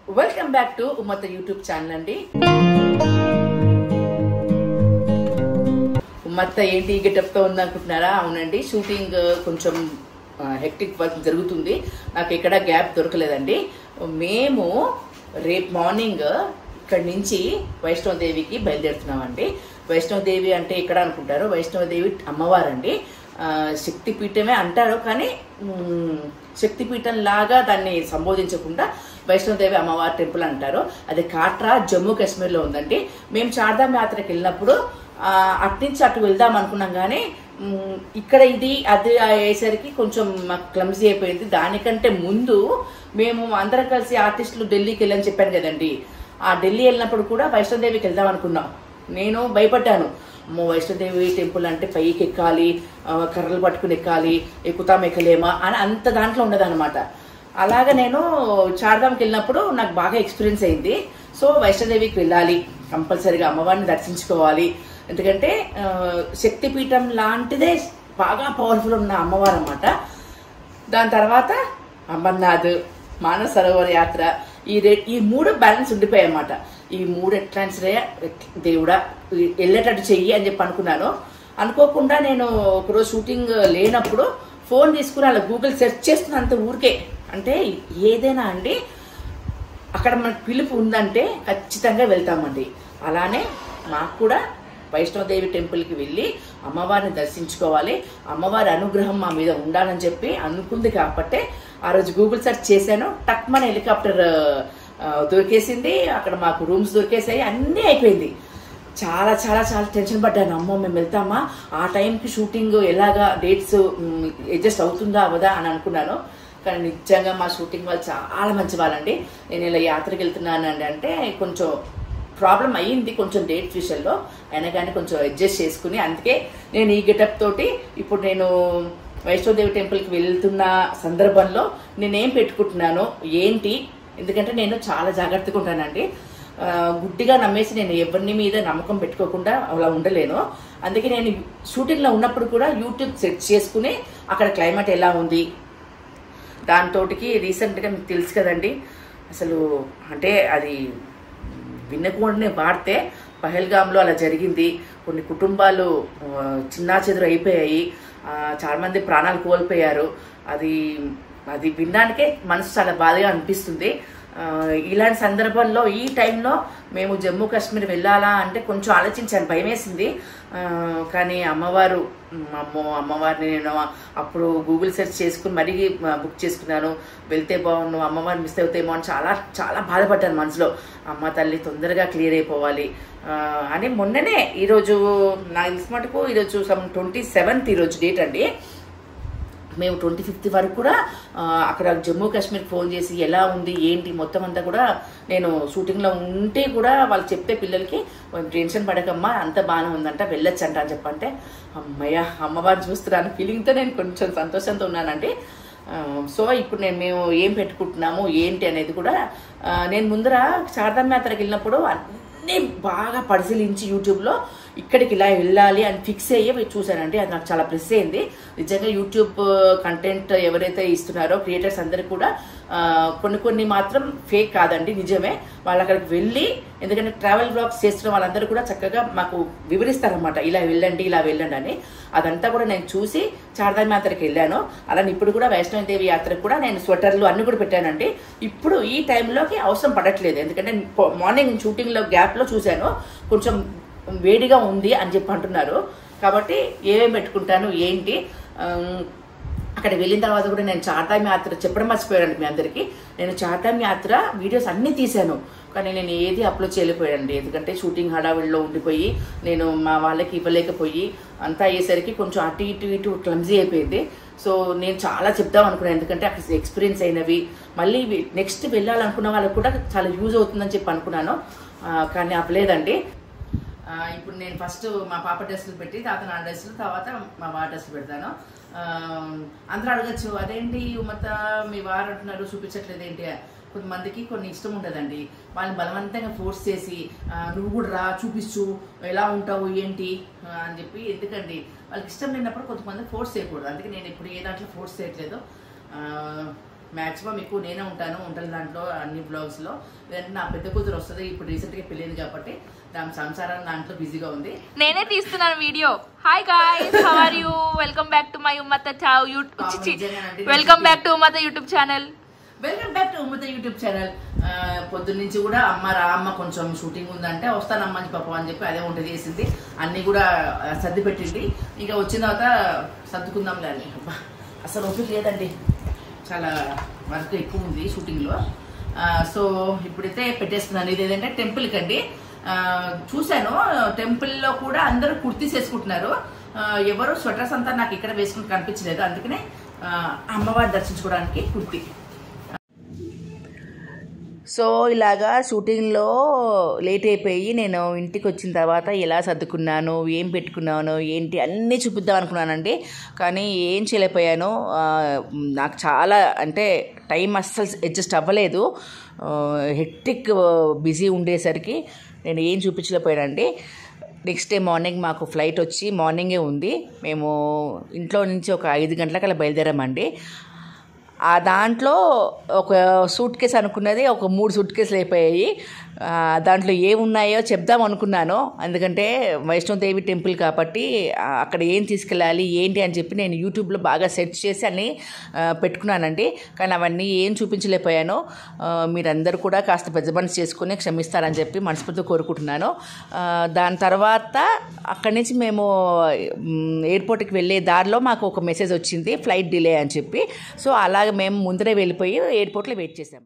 Welcome back to Ummatha YouTube channel అండి. ఉమ్మత్త ఏంటి గెటప్ తో ఉందనుకుంటున్నారా? అవునండి, షూటింగ్ కొంచెం హెక్టిక్ వర్క్ జరుగుతుంది. నాకు ఎక్కడ గ్యాప్ దొరకలేదండి. మేము రేపు మార్నింగ్ ఇక్కడి నుంచి వైష్ణవదేవికి బయలుదేరుతున్నామండి. వైష్ణవదేవి అంటే ఎక్కడ అనుకుంటారు? వైష్ణవదేవి అమ్మవారండి. శక్తిపీఠమే అంటారు, కానీ శక్తిపీఠం లాగా దాన్ని సంబోధించకుండా వైష్ణవదేవి అమ్మవారి టెంపుల్ అంటారు. అది కాట్రా, జమ్మూ కాశ్మీర్లో ఉందండి. మేము చార్ధామ్ యాత్రకి వెళ్ళినప్పుడు అట్నుంచి అటు వెళ్దాం అనుకున్నాం, కానీ ఇక్కడ ఇది అది అయ్యేసరికి కొంచెం మాకు క్లమ్జీ అయిపోయింది. దానికంటే ముందు మేము అందరం కలిసి ఆర్టిస్టులు ఢిల్లీకి వెళ్ళని చెప్పాను కదండి. ఆ ఢిల్లీ వెళ్ళినప్పుడు కూడా వైష్ణవదేవికి వెళ్దాం అనుకున్నాం. నేను భయపడ్డాను, వైష్ణవదేవి టెంపుల్ అంటే పైకి ఎక్కాలి, కర్రలు పట్టుకుని ఎక్కాలి, ఎక్కుతాం ఎక్కలేమా అని అంత దాంట్లో ఉండదన్నమాట. అలాగా నేను చార్ధామ్కి వెళ్ళినప్పుడు నాకు బాగా ఎక్స్పీరియన్స్ అయింది. సో వైష్ణవదేవికి వెళ్ళాలి, కంపల్సరీగా అమ్మవారిని దర్శించుకోవాలి. ఎందుకంటే శక్తిపీఠం లాంటిదే బాగా పవర్ఫుల్ ఉన్న అమ్మవారు అన్నమాట. దాని తర్వాత అమర్నాథ్, మానస సరోవర్ యాత్ర, ఈ మూడు బ్యాలెన్స్ ఉండిపోయాయి అన్నమాట. ఈ మూడు ఎట్లాంటి దేవుడా వెళ్ళేటట్టు చెయ్యి అని చెప్పి అనుకున్నాను. అనుకోకుండా నేను ఒకరోజు షూటింగ్ లేనప్పుడు ఫోన్ తీసుకుని అలా గూగుల్ సెర్చ్ చేస్తున్నంత ఊరికే. అంటే ఏదైనా అండి, అక్కడ మనకు పిలుపు ఉందంటే ఖచ్చితంగా వెళ్తామండి. అలానే మాకు కూడా వైష్ణవదేవి టెంపుల్కి వెళ్ళి అమ్మవారిని దర్శించుకోవాలి, అమ్మవారి అనుగ్రహం మా మీద ఉండాలని చెప్పి అనుకుంది. కాబట్టి ఆ రోజు గూగుల్ సెర్చ్ చేశాను, టక్మన హెలికాప్టర్ దొరికేసింది, అక్కడ మాకు రూమ్స్ దొరికేసాయి, అన్నీ అయిపోయింది. చాలా చాలా చాలా టెన్షన్ పడ్డాను. అమ్మో మేము వెళ్తామా, ఆ టైంకి షూటింగ్ ఎలాగా డేట్స్ అడ్జస్ట్ అవుతుందా అవదా అని అనుకున్నాను. కానీ నిజంగా మా షూటింగ్ వాళ్ళు చాలా మంచి వాళ్ళండి. నేను ఇలా యాత్రకి వెళ్తున్నానండి అంటే కొంచెం ప్రాబ్లం అయ్యింది కొంచెం డేట్స్ విషయంలో, అయినా కానీ కొంచెం అడ్జస్ట్ చేసుకుని, అందుకే నేను ఈ గెటప్ తోటి ఇప్పుడు నేను వైష్ణవదేవి టెంపుల్కి వెళ్తున్న సందర్భంలో నేనేం పెట్టుకుంటున్నాను ఏంటి, ఎందుకంటే నేను చాలా జాగ్రత్తగా ఉంటానండి. గుడ్డిగా నమ్మేసి నేను ఎవరిని మీద నమ్మకం పెట్టుకోకుండా అలా ఉండలేను. అందుకే నేను షూటింగ్లో ఉన్నప్పుడు కూడా యూట్యూబ్ సెర్చ్ చేసుకుని అక్కడ క్లైమేట్ ఎలా ఉంది, దాంతోటికి రీసెంట్గా మీకు తెలుసు కదండి, అసలు అంటే అది వినకుండానే వాడితే పహల్గామ్లో అలా జరిగింది. కొన్ని కుటుంబాలు చిన్నా చెదురు అయిపోయాయి, చాలామంది ప్రాణాలు కోల్పోయారు. అది వినడానికే మనసు చాలా బాధగా అనిపిస్తుంది. ఇలాంటి సందర్భంలో ఈ టైంలో మేము జమ్మూ కాశ్మీర్ వెళ్ళాలా అంటే కొంచెం ఆలోచించాను, భయం వేసింది. కానీ అమ్మవారిని నేను అప్పుడు గూగుల్ సెర్చ్ చేసుకుని మరీ బుక్ చేసుకున్నాను. వెళ్తే బాగున్నాను, అమ్మవారిని మిస్ అవుతాయేమో అని చాలా చాలా బాధపడ్డాను మనసులో. అమ్మ తల్లి తొందరగా క్లియర్ అయిపోవాలి అని మొన్ననే ఈరోజు నాకు తెలిసిన మటుకు ఈరోజు 27th ఈరోజు డేట్ అండి. మేము 25th వరకు కూడా అక్కడ జమ్మూ కాశ్మీర్కి ఫోన్ చేసి ఎలా ఉంది ఏంటి మొత్తం అంతా కూడా నేను షూటింగ్లో ఉంటే కూడా వాళ్ళు చెప్పే పిల్లలకి టెన్షన్ పడకమ్మా అంత బాగానే ఉందంట, వెళ్ళొచ్చంట అని చెప్పంటే అమ్మయ్య అమ్మవారిని చూస్తున్నాను ఫీలింగ్తో నేను కొంచెం సంతోషంతో ఉన్నానండి. సో ఇప్పుడు మేము ఏం పెట్టుకుంటున్నాము ఏంటి అనేది కూడా నేను ముందర చార్ధామ్ యాత్రకి వెళ్ళినప్పుడు అన్నీ బాగా పరిశీలించి యూట్యూబ్లో ఇక్కడికి ఇలా వెళ్ళాలి అని ఫిక్స్ అయ్యి చూశానండి. అది నాకు చాలా ప్లస్ అయింది. నిజంగా యూట్యూబ్ కంటెంట్ ఎవరైతే ఇస్తున్నారో క్రియేటర్స్ అందరికీ కూడా కొన్ని మాత్రం ఫేక్ కాదండి, నిజమే. వాళ్ళు అక్కడికి వెళ్ళి, ఎందుకంటే ట్రావెల్ బ్లాగ్స్ చేస్తున్న వాళ్ళందరూ కూడా చక్కగా మాకు వివరిస్తారనమాట, ఇలా వెళ్ళండి ఇలా వెళ్ళండి అని. అదంతా కూడా నేను చూసి చార్ధామ్ యాత్రకి వెళ్ళాను. అలానే ఇప్పుడు కూడా వైష్ణవదేవి యాత్రకు కూడా నేను స్వెటర్లు అన్ని కూడా పెట్టానండి. ఇప్పుడు ఈ టైంలోకి అవసరం పడట్లేదు, ఎందుకంటే మార్నింగ్ షూటింగ్లో గ్యాప్లో చూశాను కొంచెం వేడిగా ఉంది అని చెప్పి అంటున్నారు. కాబట్టి ఏమేమి పెట్టుకుంటాను ఏంటి, అక్కడ వెళ్ళిన తర్వాత కూడా నేను చార్ధామ్ యాత్ర చెప్పడం మర్చిపోయానండి మీ అందరికీ. నేను చార్ధామ్ యాత్ర వీడియోస్ అన్నీ తీశాను, కానీ నేను ఏది అప్లోడ్ చేయలేకపోయానండి. ఎందుకంటే షూటింగ్ హడావిడిలో ఉండిపోయి నేను మా వాళ్ళకి ఇవ్వలేకపోయి అంతా అయ్యేసరికి కొంచెం అటు ఇటు క్లమ్జీ అయిపోయింది. సో నేను చాలా చెప్దాం అనుకున్నాను, ఎందుకంటే అక్కడ ఎక్స్పీరియన్స్ అయినవి మళ్ళీ నెక్స్ట్ వెళ్ళాలనుకున్న వాళ్ళకి కూడా చాలా యూజ్ అవుతుందని చెప్పి అనుకున్నాను. కానీ అవ్వలేదండి. ఇప్పుడు నేను ఫస్ట్ మా పాప డ్రెస్సులు పెట్టి తర్వాత నా డ్రెస్సులు తర్వాత మా వారి డ్రెస్సులు పెడతాను. అందరూ అడగచ్చు, అదేంటి ఉమ్మత్త మీ వారు అంటున్నారు చూపించట్లేదు ఏంటి. కొంతమందికి కొన్ని ఇష్టం ఉండదండి, వాళ్ళని బలవంతంగా ఫోర్స్ చేసి నువ్వు కూడా రా చూపించు ఎలా ఉంటావు ఏంటి అని చెప్పి. ఎందుకండి వాళ్ళకి ఇష్టం లేనప్పుడు కొంతమంది ఫోర్స్ చేయకూడదు. అందుకే నేను ఇప్పుడు ఏ దాంట్లో ఫోర్స్ చేయట్లేదు. మ్యాక్సిమం ఎక్కువ నేనే ఉంటాను వంటల దాంట్లో, అన్ని బ్లాగ్స్లో. లేదంటే నా పెద్ద కూతురు వస్తుంది, ఇప్పుడు రీసెంట్గా పెళ్ళింది కాబట్టి దాని సంసారం దాంట్లో బిజీగా ఉంది. నేనే తీస్తున్నాను video. Hi guys, how are you? Welcome back to my Ummatha welcome back to Ummatha YouTube channel. Welcome back to Ummatha YouTube channel. పొద్దున్న నుంచి కూడా అమ్మ కొంచెం షూటింగ్ ఉందంటే వస్తానమ్మ అని పాపం అని చెప్పి అదే వంట చేసింది, అన్ని కూడా సర్ది పెట్టింది. ఇంకా వచ్చిన తర్వాత సర్దుకుందాంలే అని. అసలు ఓపిక లేదండి, చాలా వర్క్ ఎక్కువ ఉంది షూటింగ్లో. సో ఇప్పుడైతే పెట్టేస్తున్నాను. ఇది ఏదంటే టెంపుల్కి అండి. చూశాను టెంపుల్లో కూడా అందరూ కుర్తీస్ వేసుకుంటున్నారు, ఎవరు స్వెటర్స్ అంతా నాకు ఇక్కడ వేసుకుని కనిపించలేదు. అందుకనే అమ్మవారిని దర్శించుకోవడానికి కుర్తీ. సో ఇలాగా షూటింగ్లో లేట్ అయిపోయి నేను ఇంటికి వచ్చిన తర్వాత ఎలా సర్దుకున్నాను, ఏం పెట్టుకున్నాను, ఏంటి అన్నీ చూపిద్దాం అనుకున్నానండి. కానీ ఏం చేయలేకపోయాను. నాకు చాలా అంటే టైం అస్సలు అడ్జస్ట్ అవ్వలేదు. హెక్టిక్ బిజీ ఉండేసరికి నేను ఏం చూపించలేకపోయానండి. నెక్స్ట్ డే మార్నింగ్ మాకు ఫ్లైట్ వచ్చి మార్నింగే ఉంది. మేము ఇంట్లో నుంచి ఒక 5 గంటలకల్లా బయలుదేరామండి. దాంట్లో ఒక సూట్ కేసు అనుకున్నది ఒక 3 సూట్ కేసులు అయిపోయాయి. దాంట్లో ఏమున్నాయో చెప్దాం అనుకున్నాను, ఎందుకంటే వైష్ణోదేవి టెంపుల్ కాబట్టి అక్కడ ఏం తీసుకెళ్ళాలి ఏంటి అని చెప్పి నేను యూట్యూబ్లో బాగా సెర్చ్ చేసి అన్నీ పెట్టుకున్నానండి. కానీ అవన్నీ ఏం చూపించలేకపోయాను. మీరందరూ కూడా కాస్త పెద్ద మనసు చేసుకుని క్షమిస్తారని చెప్పి మనస్ఫూర్తిగా కోరుకుంటున్నాను. దాని తర్వాత అక్కడి నుంచి మేము ఎయిర్పోర్ట్కి వెళ్ళే దారిలో మాకు ఒక మెసేజ్ వచ్చింది, ఫ్లైట్ డిలే అని చెప్పి. సో అలాగే మేము ముందరే వెళ్ళిపోయి ఎయిర్పోర్ట్లో వెయిట్ చేసాం.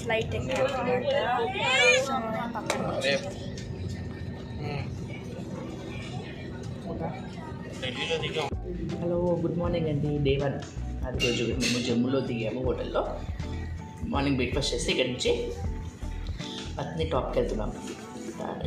ఫ్లైట్ హలో, గుడ్ మార్నింగ్ అండి. డే 1. అది రోజు మేము జమ్మూలో దిగాము హోటల్లో. మార్నింగ్ బ్రేక్ఫాస్ట్ చేసి ఇక్కడి నుంచి పత్ని టాప్కి వెళ్తున్నాం.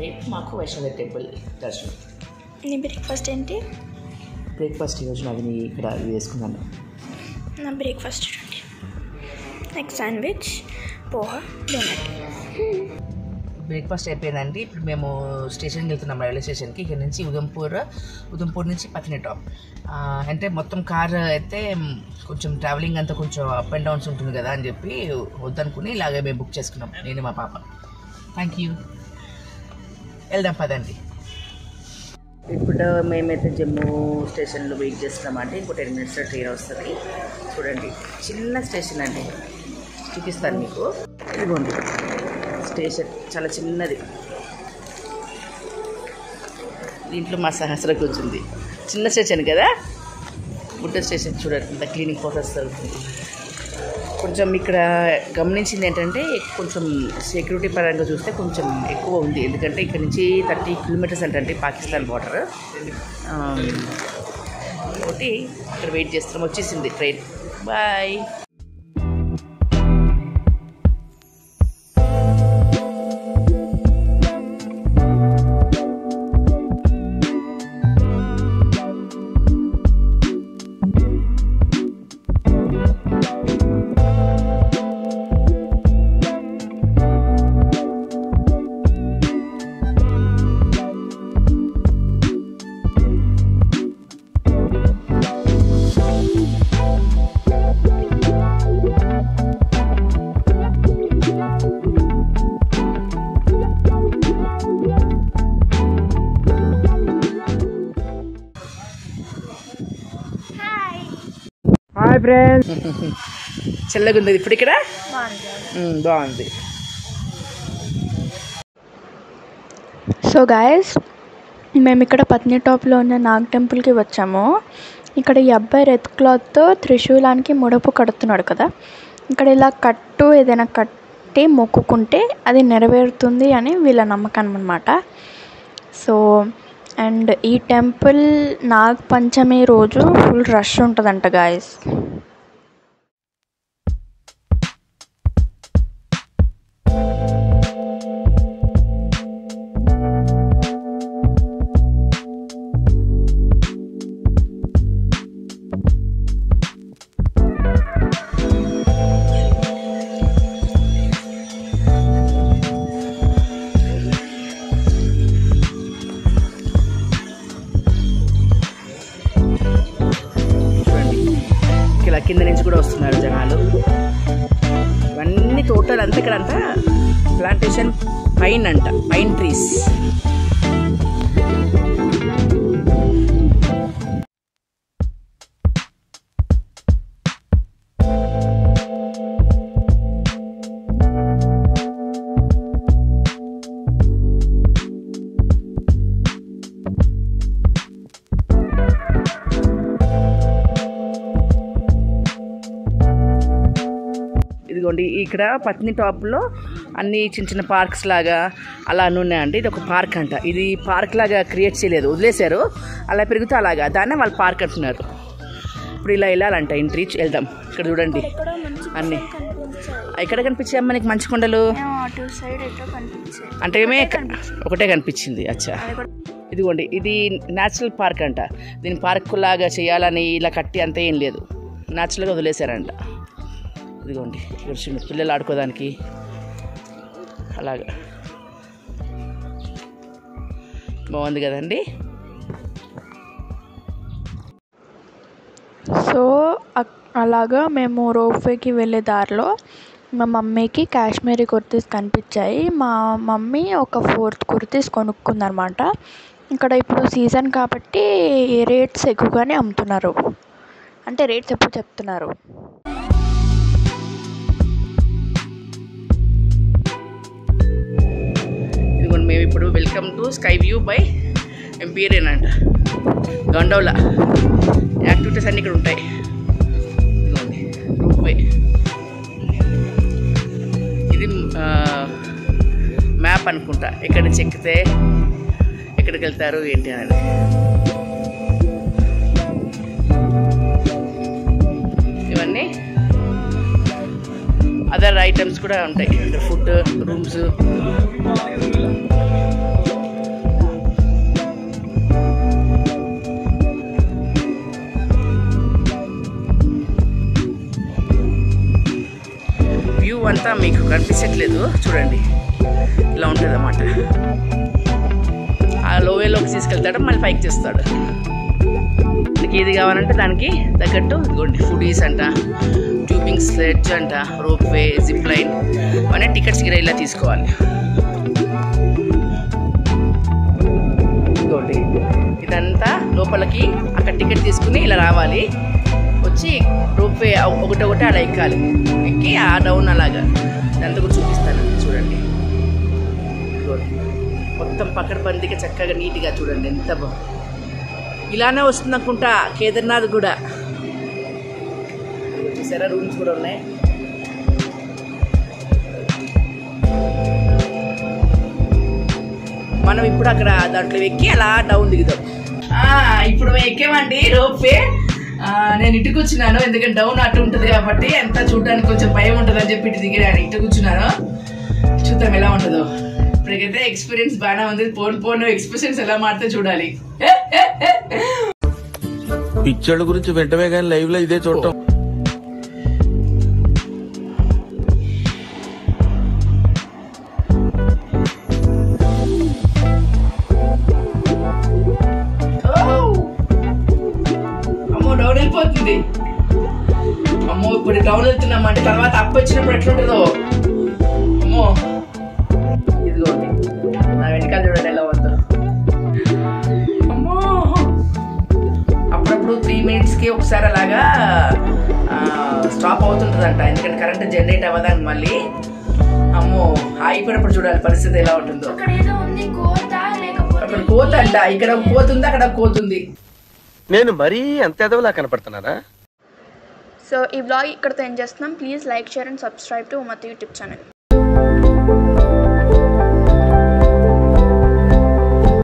రేపు మాకు వైష్ణోదేవి టెంపుల్ దర్శనం. నీ బ్రేక్ఫాస్ట్ ఏంటి? బ్రేక్ఫాస్ట్ ఈరోజు నాది ఇక్కడ వేసుకున్నాను. నా బ్రేక్ఫాస్ట్ చూడండి, like sandwich, poha, donut. Breakfast అయిపోయిందండి. ఇప్పుడు మేము స్టేషన్కి వెళ్తున్నాం, రైల్వే స్టేషన్కి. ఇక్కడ నుంచి ఉదంపూర్ నుంచి పత్ని టాప్. అంటే మొత్తం కార్ అయితే కొంచెం ట్రావెలింగ్ అంతా కొంచెం అప్ అండ్ డౌన్స్ ఉంటుంది కదా అని చెప్పి వద్దనుకుని ఇలాగే మేము బుక్ చేసుకున్నాం, నేను మా పాప. Thank you. వెళ్దాం పదండి. ఇప్పుడు మేమైతే జమ్మూ స్టేషన్లో వెయిట్ చేస్తున్నామంటే ఇంకో 10 మినిట్స్లో ట్రైన్ వస్తుంది. చూడండి, చిన్న స్టేషన్ అండి, చూపిస్తాను మీకు. ఇదిగోండి స్టేషన్, చాలా చిన్నది. దీంట్లో మా సహస్ర కూర్చుంది. చిన్న స్టేషన్ కదా, బుట్ట స్టేషన్. చూడండి ఇంత క్లీనింగ్ ప్రాసెస్ అవుతుంది. కొంచెం ఇక్కడ గమనించింది ఏంటంటే కొంచెం సెక్యూరిటీ పరంగా చూస్తే కొంచెం ఎక్కువ ఉంది, ఎందుకంటే ఇక్కడ నుంచి 30 కిలోమీటర్స్ అంటే పాకిస్తాన్ బార్డర్. ఒకటి ఇక్కడ వెయిట్ చేస్తున్నాం, వచ్చేసింది ట్రైన్. బాయ్. Hi friends. చల్లగా ఉంది ఇప్పుడు ఇక్కడ, బాగుంది. సో గాయస్, మేము ఇక్కడ పత్ని టాప్లో ఉన్న నాగ్ టెంపుల్కి వచ్చాము. ఇక్కడ ఈ అబ్బాయి రెడ్ క్లాత్తో త్రిశూలానికి ముడపు కడుతున్నాడు కదా. ఇక్కడ ఇలా ఏదైనా కట్టి మొక్కుకుంటే అది నెరవేరుతుంది అని వీళ్ళ నమ్మకం అన్నమాట. సో అండ్ ఈ టెంపుల్ నాగ్ పంచమి రోజు ఫుల్ రష్ ఉంటుందంట గాయస్. కింద నుంచి కూడా వస్తున్నారు జనాలు. ఇవన్నీ టోటల్ అంతా ఇక్కడంతా ప్లాంటేషన్ పైన్ అంట, పైన్ ట్రీస్. ఇదిగోండి ఇక్కడ పత్ని టాప్లో అన్ని చిన్న చిన్న పార్క్స్ లాగా అలా అన్నీ ఉన్నాయండి. ఇది ఒక పార్క్ అంట. ఇది పార్క్ లాగా క్రియేట్ చేయలేదు, వదిలేశారు. అలా పెరుగుతూ అలాగా దాన్నే వాళ్ళు పార్క్ అంటున్నారు. ఇప్పుడు ఇలా వెళ్ళాలంట, ఎంట్రీ వెళ్దాం. ఇక్కడ చూడండి అన్నీ ఎక్కడ కనిపించాయమ్మా నీకు మంచు కొండలు? అంటే ఏమే ఒకటే కనిపించింది. అచ్చా, ఇదిగోండి ఇది న్యాచురల్ పార్క్ అంట. దీని పార్క్ లాగా చేయాలని ఇలా కట్టి అంత ఏం లేదు, న్యాచురల్గా వదిలేశారంట. ఇదిగోండి ఇక్కడ చిన్న పిల్లలు ఆడుకోవడానికి అలాగా బాగుంది కదండి. సో అలాగా మేము రోప్వేకి వెళ్ళే దారిలో మా మమ్మీకి కాశ్మీరీ కుర్తీస్ కనిపించాయి. మా మమ్మీ ఒక 4 కుర్తీస్ కొనుక్కుందనమాట. ఇక్కడ ఇప్పుడు సీజన్ కాబట్టి రేట్స్ ఎక్కువగానే అమ్ముతున్నారు, అంటే రేట్స్ ఎప్పుడు చెప్తున్నారు. ఇదిగోండి మేము ఇప్పుడు welcome to sky view by Empyrean అంట. గండోలా యాక్టివిటీస్ అన్నీ ఇక్కడ ఉంటాయి. ఇదిగోండి రోప్వే. ఇది మ్యాప్ అనుకుంటా, ఎక్కడ నుంచి ఎక్కితే ఎక్కడికి వెళ్తారు ఏంటి అని. ఇవన్నీ అదర్ ఐటమ్స్ కూడా ఉంటాయి, ఫుడ్, రూమ్స్. వ్యూ అంతా మీకు కనిపించట్లేదు, చూడండి ఇలా ఉంటుంది అన్నమాట. ఆ లోవేలోకి తీసుకెళ్తాడు, మళ్ళీ పైకి చేస్తాడు. మనకి ఏది కావాలంటే దానికి తగ్గట్టు ఇదిగోండి ఫుడీస్ అంట, ట్యూబింగ్ స్లెడ్జ్ అంట, రోప్వే, జిప్ లైన్, అవన్నీ టికెట్స్ గిర ఇలా తీసుకోవాలి. ఇదిగోండి ఇదంతా లోపలికి అక్కడ టికెట్ తీసుకుని ఇలా రావాలి, వచ్చి రోప్వే ఒకటొకటి అలా ఎక్కాలి, ఎక్కి ఆ డౌన్ అలాగా ఇదంతా కూడా చూపిస్తాను చూడండి. మొత్తం పకడ్బందీగా చక్కగా నీట్గా చూడండి ఎంత బాగుంది. ఇలానే వస్తుంది అనుకుంటా కేదార్నాథ్ కూడా. చూసారా రూమ్స్ కూడా ఉన్నాయి. మనం ఇప్పుడు అక్కడ దాంట్లో ఎక్కి అలా డౌన్ దిగుదాం. ఇప్పుడు మేము ఎక్కామండి రోప్వే. నేను ఇటు కూర్చున్నాను, ఎందుకంటే డౌన్ అటు ఉంటుంది కాబట్టి ఎంత చూడడానికి కొంచెం భయం ఉంటుంది అని చెప్పి ఇటు దిగాను. ఇటు కూర్చున్నాను, చూద్దాం ఎలా ఉంటుందో. ఇప్పటికైతే ఎక్స్పీరియన్స్ బాగానే ఉంది. పోను ఎక్స్ప్రెషన్స్ ఎలా మారితే చూడాలి. పిక్చర్ల గురించి వెంటనే కానీ లైవ్ లో ఇదే చూడటం. అమ్మో డౌన్ వెళ్ళిపోతుంది. అమ్మో ఇప్పుడు డౌన్ వెళ్తున్నామంటే తర్వాత అప్పు వచ్చినప్పుడు ఎట్లుంటుందో. అమ్మో ఇదిగోండి నా వెనకాల చూడండి ఎలా వద్దాం. అమ్మో అప్పుడప్పుడు 3 minutesకి ఒకసారి అలాగా స్టాప్ అవుతుంటుందంట, ఎందుకంటే కరెంట్ జనరేట్ అవ్వదానికి మళ్ళీ. అమ్మో అయిపోయినప్పుడు చూడాలి పరిస్థితి ఎలా ఉంటుందో. అక్కడ కోత అంట, ఇక్కడ కోతుంది, అక్కడ కోతుంది. నేను మరీ అంత ఎదవలా కనపడుతున్నారా? సో ఈ వ్లాగ్ ఇక్కడితో ఎండ్ చేస్తున్నాం. Please like, share and subscribe to Umathi YouTube channel.